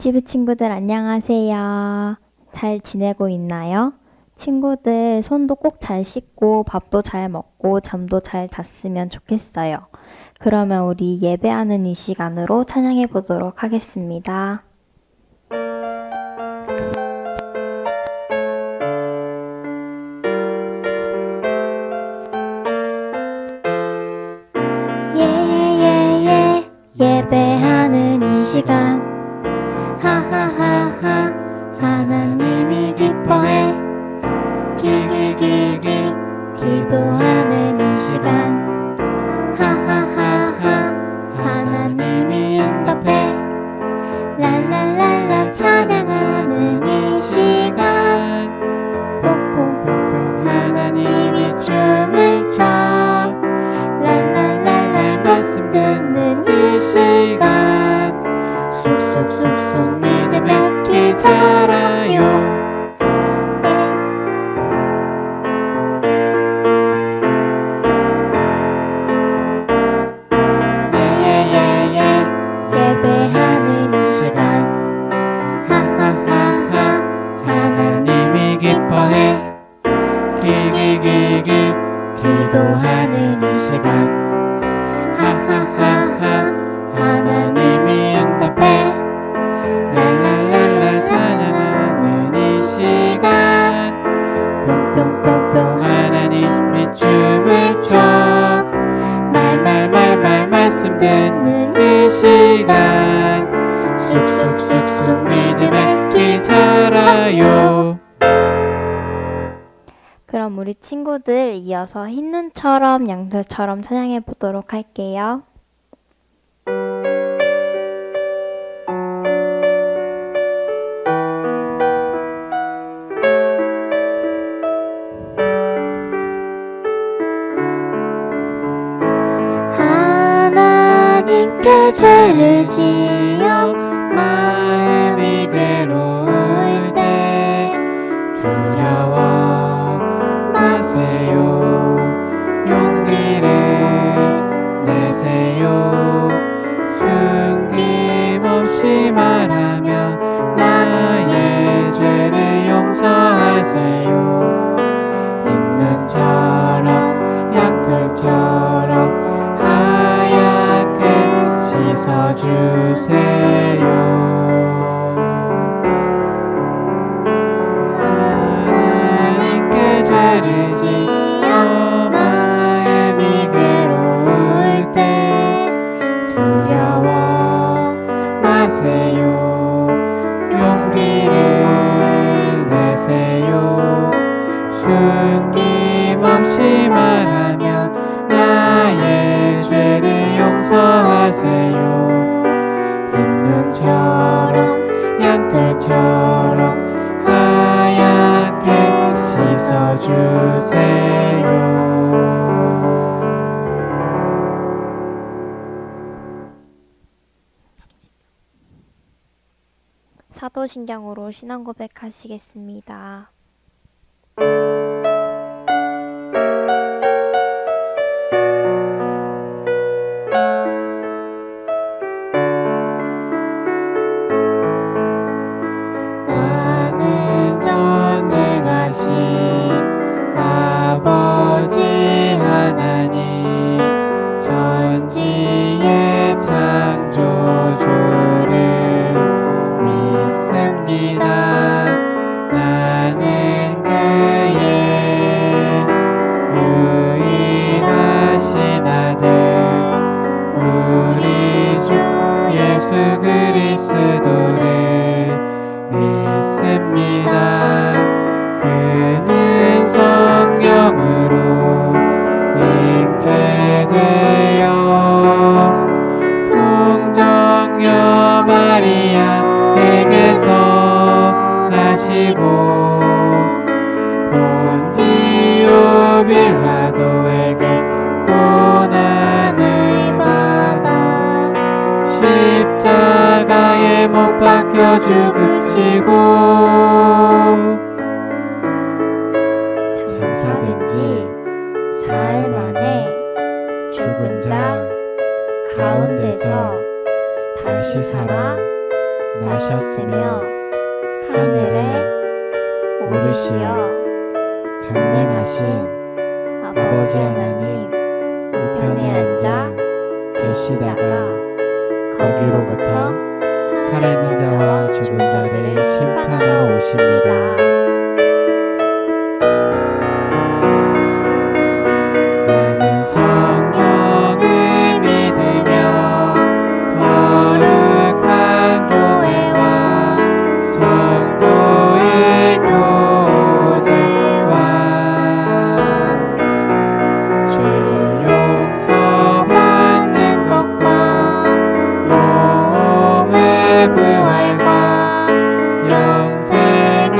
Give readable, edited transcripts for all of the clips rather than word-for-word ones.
유치부 친구들 안녕하세요. 잘 지내고 있나요? 친구들 손도 꼭 잘 씻고 밥도 잘 먹고 잠도 잘 잤으면 좋겠어요. 그러면 우리 예배하는 이 시간으로 찬양해 보도록 하겠습니다. 예배하는 이 시간 하하하하 하나님이 기뻐해 기기기기 기도하는 이 시간 하하하하 하나님이 응답해 랄랄랄라 찬양하는 이 시간 퐁퐁 하나님이 춤을 춰 랄랄랄라 말씀 듣는 이 시간 쑥쑥쑥쑥 믿음의 길 자라요. 예배하는 이 시간 하하하하 하나님이 기뻐해 기기기기 기도하는 이 시간 하하하하 하나님이 응답해 랄랄랄라 찬양하는 이 시간 뿅뿅뿅뿅 하나님이 춤을 춰 말말말말 말씀 듣는 이 시간 쑥쑥쑥쑥 믿음의 길 자라요. 그럼 우리 친구들 이어서 흰눈처럼 양털처럼 찬양해 보도록 할게요. 하나님께 죄를 지어 마음이 괴로울 때 두려워 마세요. 용기를 내세요. 숨김없이 말하며 나의 죄를 용서하세요. 흰눈처럼 양털처럼 하얗게 씻어주세요. 하나님께 죄를 지어 마음이 괴로울 때 두려워 마세요. 용기를 내세요. 숨김없이 말하며 나의 죄를 용서하세요. 흰눈처럼 양털처럼 하얗게 씻어주세요. 사도신경으로 신앙 고백하시겠습니다. 나는 전능하신 아버지 하나님 전지의 창조주를 믿습니다. 나는 그의 유일하신 아들 우리 주 예수 그리스도를 믿습니다. 그는 성령으로 잉태되어 동정녀 마리아에게서 나시고 본디오 빌라도에게 고난을 받아 십자가에 못 박혀 죽으시고 장사된 지 사흘 만에 죽은 자 가운데서 다시 살아 나셨으며 하늘에 오르시어 전능하신 아버지 하나님 우편에 앉아 계시다가 거기로부터 살아있는 자와 죽은 자를 심판하러 오십니다. 나는 성령을 믿으며 거룩한 교회와 성도의 교제와 죄를 용서받는 것과 몸의 부활과 영생을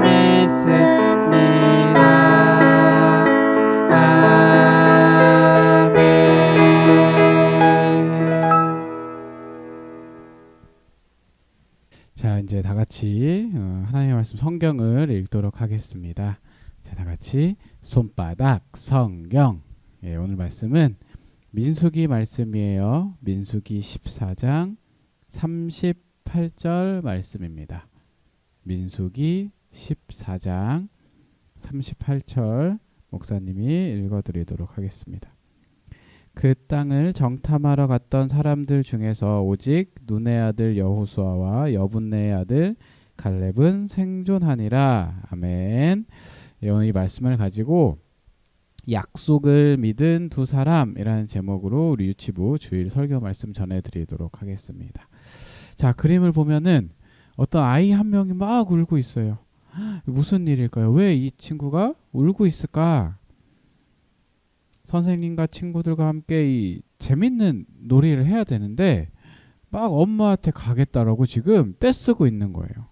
믿습니다. 아멘. 자, 이제 다 같이 하나님의 말씀 성경을 읽도록 하겠습니다. 자, 다 같이 손바닥 성경. 예, 오늘 말씀은 민수기 말씀이에요. 민수기 14장 38절 말씀입니다. 민수기 14장 38절 목사님이 읽어드리도록 하겠습니다. 그 땅을 정탐하러 갔던 사람들 중에서 오직 눈의 아들 여호수아와 여분네의 아들 갈렙은 생존하니라. 아멘. 오늘 이 말씀을 가지고 약속을 믿은 두 사람이라는 제목으로 우리 유치부 주일 설교 말씀 전해드리도록 하겠습니다. 자, 그림을 보면은 어떤 아이 한 명이 막 울고 있어요. 무슨 일일까요? 왜 이 친구가 울고 있을까? 선생님과 친구들과 함께 이 재밌는 놀이를 해야 되는데 막 엄마한테 가겠다라고 지금 떼쓰고 있는 거예요.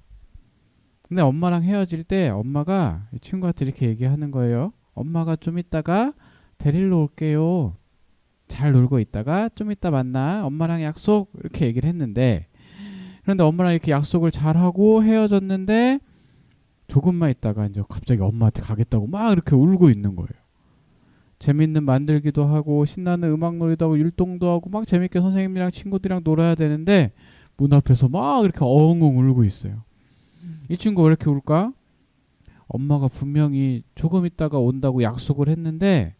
근데 엄마랑 헤어질 때 엄마가 이 친구한테 이렇게 얘기하는 거예요. 엄마가 좀 이따가 데리러 올게요. 잘 놀고 있다가 좀 이따 만나. 엄마랑 약속. 이렇게 얘기를 했는데 그런데 엄마랑 이렇게 약속을 잘하고 헤어졌는데 조금만 있다가 이제 갑자기 엄마한테 가겠다고 막 이렇게 울고 있는 거예요. 재밌는 만들기도 하고 신나는 음악놀이도 하고 율동도 하고 막 재밌게 선생님이랑 친구들이랑 놀아야 되는데 문 앞에서 막 이렇게 엉엉 울고 있어요. 이 친구가 왜 이렇게 울까? 엄마가 분명히 조금 있다가 온다고 약속을 했는데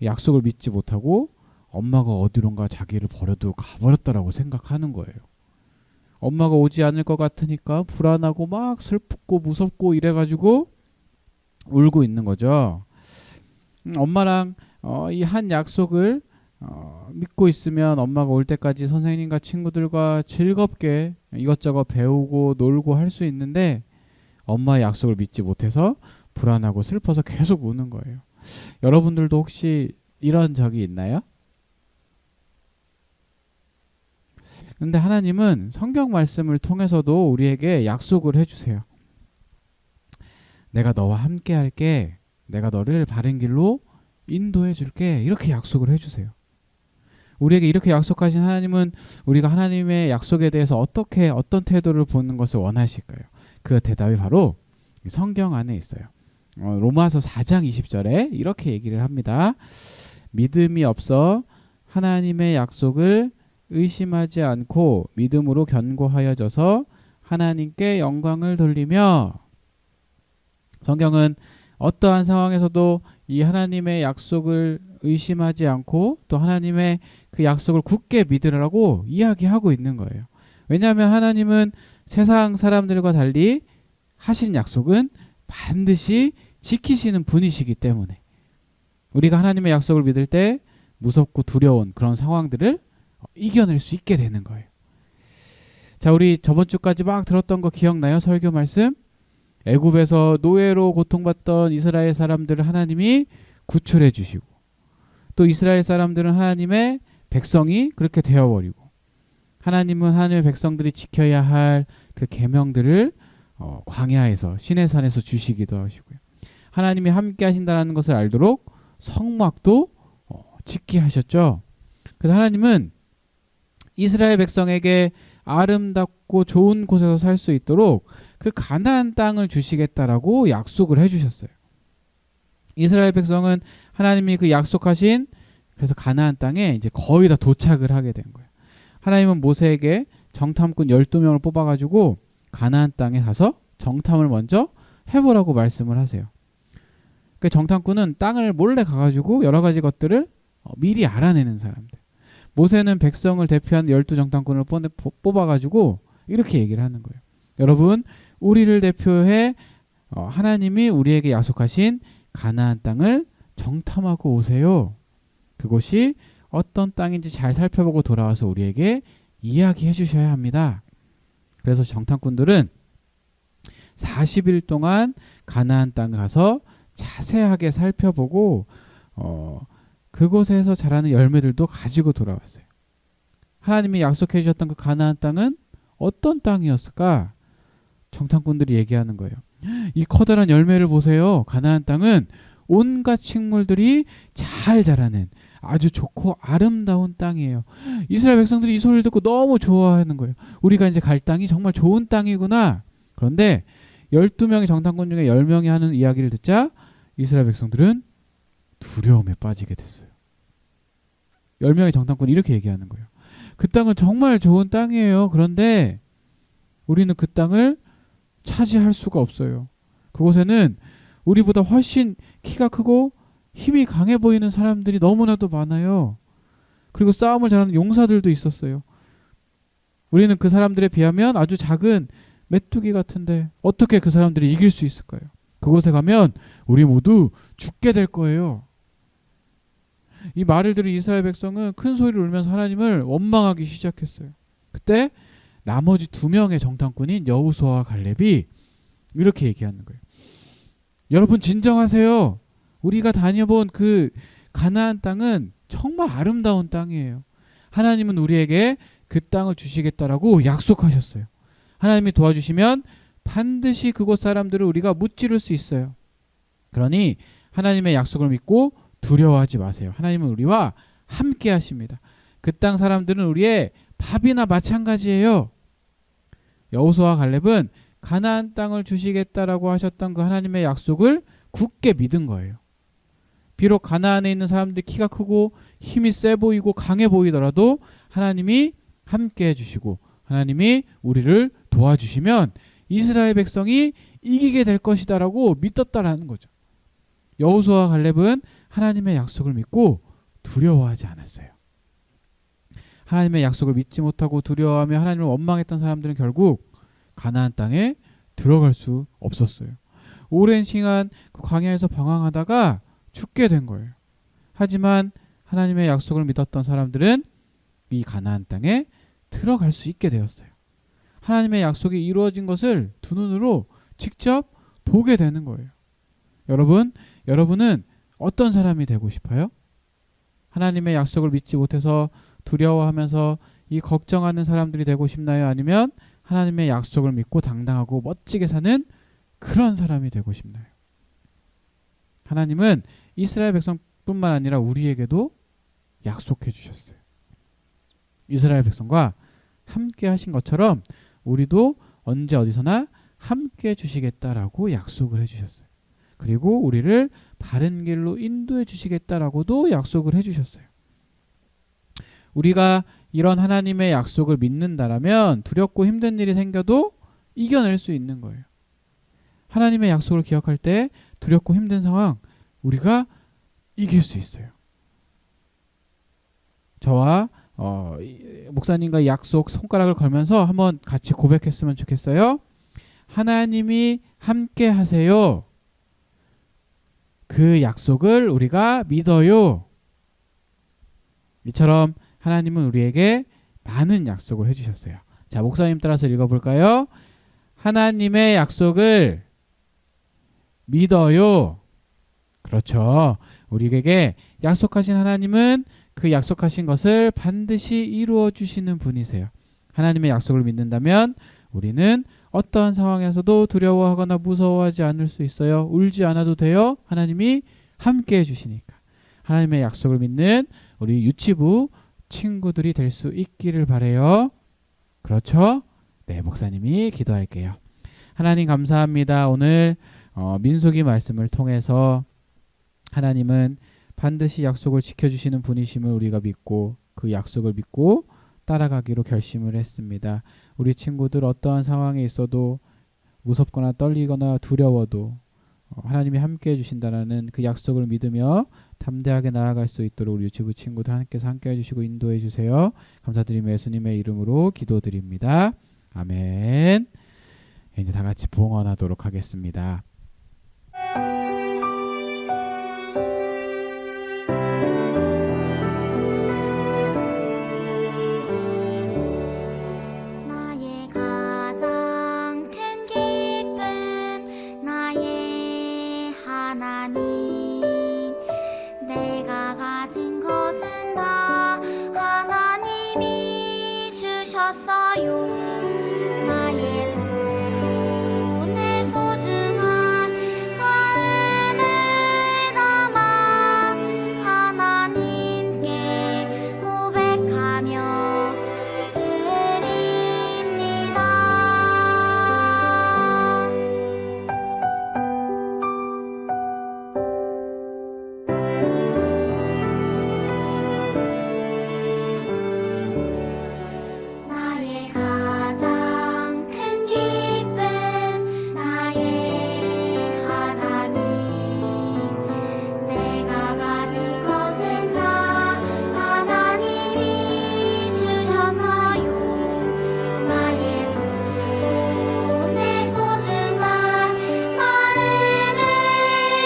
약속을 믿지 못하고 엄마가 어디론가 자기를 버려두고 가버렸다라고 생각하는 거예요. 엄마가 오지 않을 것 같으니까 불안하고 막 슬프고 무섭고 이래가지고 울고 있는 거죠. 엄마랑 이 한 약속을 믿고 있으면 엄마가 올 때까지 선생님과 친구들과 즐겁게 이것저것 배우고 놀고 할 수 있는데 엄마의 약속을 믿지 못해서 불안하고 슬퍼서 계속 우는 거예요. 여러분들도 혹시 이런 적이 있나요? 근데 하나님은 성경 말씀을 통해서도 우리에게 약속을 해주세요. 내가 너와 함께 할게. 내가 너를 바른 길로 인도해 줄게. 이렇게 약속을 해주세요. 우리에게 이렇게 약속하신 하나님은 우리가 하나님의 약속에 대해서 어떤 태도를 보는 것을 원하실까요? 그 대답이 바로 성경 안에 있어요. 로마서 4장 20절에 이렇게 얘기를 합니다. 믿음이 없어 하나님의 약속을 의심하지 않고 믿음으로 견고하여져서 하나님께 영광을 돌리며. 성경은 어떠한 상황에서도 이 하나님의 약속을 의심하지 않고 또 하나님의 그 약속을 굳게 믿으라고 이야기하고 있는 거예요. 왜냐하면 하나님은 세상 사람들과 달리 하신 약속은 반드시 지키시는 분이시기 때문에 우리가 하나님의 약속을 믿을 때 무섭고 두려운 그런 상황들을 이겨낼 수 있게 되는 거예요. 자, 우리 저번 주까지 막 들었던 거 기억나요? 설교 말씀? 애굽에서 노예로 고통받던 이스라엘 사람들을 하나님이 구출해 주시고 또 이스라엘 사람들은 하나님의 백성이 그렇게 되어버리고 하나님은 하나님의 백성들이 지켜야 할 그 계명들을 광야에서 시내산에서 주시기도 하시고요. 하나님이 함께 하신다는 것을 알도록 성막도 짓게 하셨죠. 그래서 하나님은 이스라엘 백성에게 아름답고 좋은 곳에서 살 수 있도록 그 가나안 땅을 주시겠다라고 약속을 해주셨어요. 이스라엘 백성은 하나님이 그 약속하신 그래서 가나안 땅에 이제 거의 다 도착을 하게 된 거예요. 하나님은 모세에게 정탐꾼 12명을 뽑아가지고 가나안 땅에 가서 정탐을 먼저 해보라고 말씀을 하세요. 그 정탐꾼은 땅을 몰래 가가지고 여러 가지 것들을 미리 알아내는 사람들. 모세는 백성을 대표한 12정탐꾼을 뽑아가지고 이렇게 얘기를 하는 거예요. 여러분, 우리를 대표해 하나님이 우리에게 약속하신 가나안 땅을 정탐하고 오세요. 그곳이 어떤 땅인지 잘 살펴보고 돌아와서 우리에게 이야기해 주셔야 합니다. 그래서 정탐꾼들은 40일 동안 가나안 땅을 가서 자세하게 살펴보고 그곳에서 자라는 열매들도 가지고 돌아왔어요. 하나님이 약속해 주셨던 그 가나안 땅은 어떤 땅이었을까? 정탐꾼들이 얘기하는 거예요. 이 커다란 열매를 보세요. 가나안 땅은 온갖 식물들이 잘 자라는 아주 좋고 아름다운 땅이에요. 이스라엘 백성들이 이 소리를 듣고 너무 좋아하는 거예요. 우리가 이제 갈 땅이 정말 좋은 땅이구나. 그런데 12명의 정탐꾼 중에 10명이 하는 이야기를 듣자 이스라엘 백성들은 두려움에 빠지게 됐어요. 10명의 정탐꾼이 이렇게 얘기하는 거예요. 그 땅은 정말 좋은 땅이에요. 그런데 우리는 그 땅을 차지할 수가 없어요. 그곳에는 우리보다 훨씬 키가 크고 힘이 강해 보이는 사람들이 너무나도 많아요. 그리고 싸움을 잘하는 용사들도 있었어요. 우리는 그 사람들에 비하면 아주 작은 메뚜기 같은데 어떻게 그 사람들이 이길 수 있을까요? 그곳에 가면 우리 모두 죽게 될 거예요. 이 말을 들은 이스라엘 백성은 큰 소리를 울면서 하나님을 원망하기 시작했어요. 그때 나머지 2명의 정탐꾼인 여호수아와 갈렙이 이렇게 얘기하는 거예요. 여러분 진정하세요. 우리가 다녀본 그 가나안 땅은 정말 아름다운 땅이에요. 하나님은 우리에게 그 땅을 주시겠다라고 약속하셨어요. 하나님이 도와주시면 반드시 그곳 사람들을 우리가 무찌를 수 있어요. 그러니 하나님의 약속을 믿고 두려워하지 마세요. 하나님은 우리와 함께 하십니다. 그 땅 사람들은 우리의 밥이나 마찬가지예요. 여호수아와 갈렙은 가나안 땅을 주시겠다라고 하셨던 그 하나님의 약속을 굳게 믿은 거예요. 비록 가나안에 있는 사람들이 키가 크고 힘이 세 보이고 강해 보이더라도 하나님이 함께 해주시고 하나님이 우리를 도와주시면 이스라엘 백성이 이기게 될 것이다라고 믿었다라는 거죠. 여호수아와 갈렙은 하나님의 약속을 믿고 두려워하지 않았어요. 하나님의 약속을 믿지 못하고 두려워하며 하나님을 원망했던 사람들은 결국 가나안 땅에 들어갈 수 없었어요. 오랜 시간 그 광야에서 방황하다가 죽게 된 거예요. 하지만 하나님의 약속을 믿었던 사람들은 이 가나안 땅에 들어갈 수 있게 되었어요. 하나님의 약속이 이루어진 것을 두 눈으로 직접 보게 되는 거예요. 여러분은 어떤 사람이 되고 싶어요? 하나님의 약속을 믿지 못해서 두려워하면서 이 걱정하는 사람들이 되고 싶나요? 아니면 하나님의 약속을 믿고 당당하고 멋지게 사는 그런 사람이 되고 싶나요? 하나님은 이스라엘 백성뿐만 아니라 우리에게도 약속해 주셨어요. 이스라엘 백성과 함께 하신 것처럼 우리도 언제 어디서나 함께 주시겠다라고 약속을 해주셨어요. 그리고 우리를 바른 길로 인도해 주시겠다라고도 약속을 해주셨어요. 우리가 이런 하나님의 약속을 믿는다라면 두렵고 힘든 일이 생겨도 이겨낼 수 있는 거예요. 하나님의 약속을 기억할 때 두렵고 힘든 상황 우리가 이길 수 있어요. 저와 목사님과 약속 손가락을 걸면서 한번 같이 고백했으면 좋겠어요. 하나님이 함께 하세요. 그 약속을 우리가 믿어요. 이처럼 하나님은 우리에게 많은 약속을 해주셨어요. 자, 목사님 따라서 읽어볼까요? 하나님의 약속을 믿어요. 그렇죠. 우리에게 약속하신 하나님은 그 약속하신 것을 반드시 이루어 주시는 분이세요. 하나님의 약속을 믿는다면 우리는 어떠한 상황에서도 두려워하거나 무서워하지 않을 수 있어요. 울지 않아도 돼요. 하나님이 함께 해주시니까. 하나님의 약속을 믿는 우리 유치부 친구들이 될 수 있기를 바라요. 그렇죠? 네, 목사님이 기도할게요. 하나님 감사합니다. 오늘 민수기 말씀을 통해서 하나님은 반드시 약속을 지켜주시는 분이심을 우리가 믿고 그 약속을 믿고 따라가기로 결심을 했습니다. 우리 친구들 어떠한 상황에 있어도 무섭거나 떨리거나 두려워도 하나님이 함께 해주신다는 그 약속을 믿으며 담대하게 나아갈 수 있도록 우리 유치부 친구들 하나님께서 함께 해주시고 인도해 주세요. 감사드리며 예수님의 이름으로 기도드립니다. 아멘. 이제 다 같이 봉헌하도록 하겠습니다. 나의 가장 큰 기쁨 나의 하나님 내가 가진 것은 다 하나님이 주셨어요 나의 두 손에 소중한 마음을 담아 하나님께 고백하며 드립니다. 나의 가장 큰 기쁨 나의 하나님 내가 가진 것은 다 하나님이 주셨어요 나의 두 손에 소중한 마음을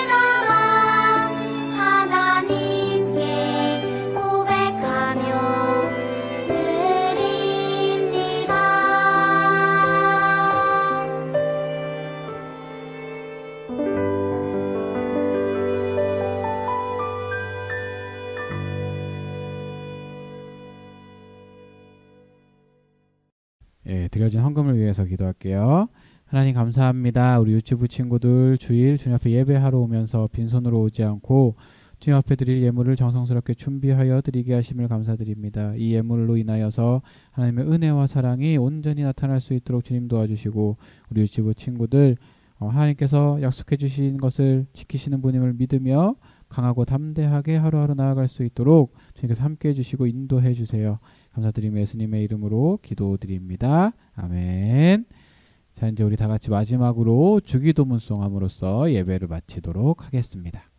담아 하나님께 고백하며 드립니다. 예, 드려진 헌금을 위해서 기도할게요. 하나님 감사합니다. 우리 유치부 친구들 주일 주님 앞에 예배하러 오면서 빈손으로 오지 않고 주님 앞에 드릴 예물을 정성스럽게 준비하여 드리게 하심을 감사드립니다. 이 예물로 인하여서 하나님의 은혜와 사랑이 온전히 나타날 수 있도록 주님 도와주시고 우리 유치부 친구들 하나님께서 약속해 주신 것을 지키시는 분임을 믿으며 강하고 담대하게 하루하루 나아갈 수 있도록 주님께서 함께 해주시고 인도해 주세요. 감사드리며 예수님의 이름으로 기도드립니다. 아멘. 자, 이제 우리 다 같이 마지막으로 주기도문송 함으로써 예배를 마치도록 하겠습니다.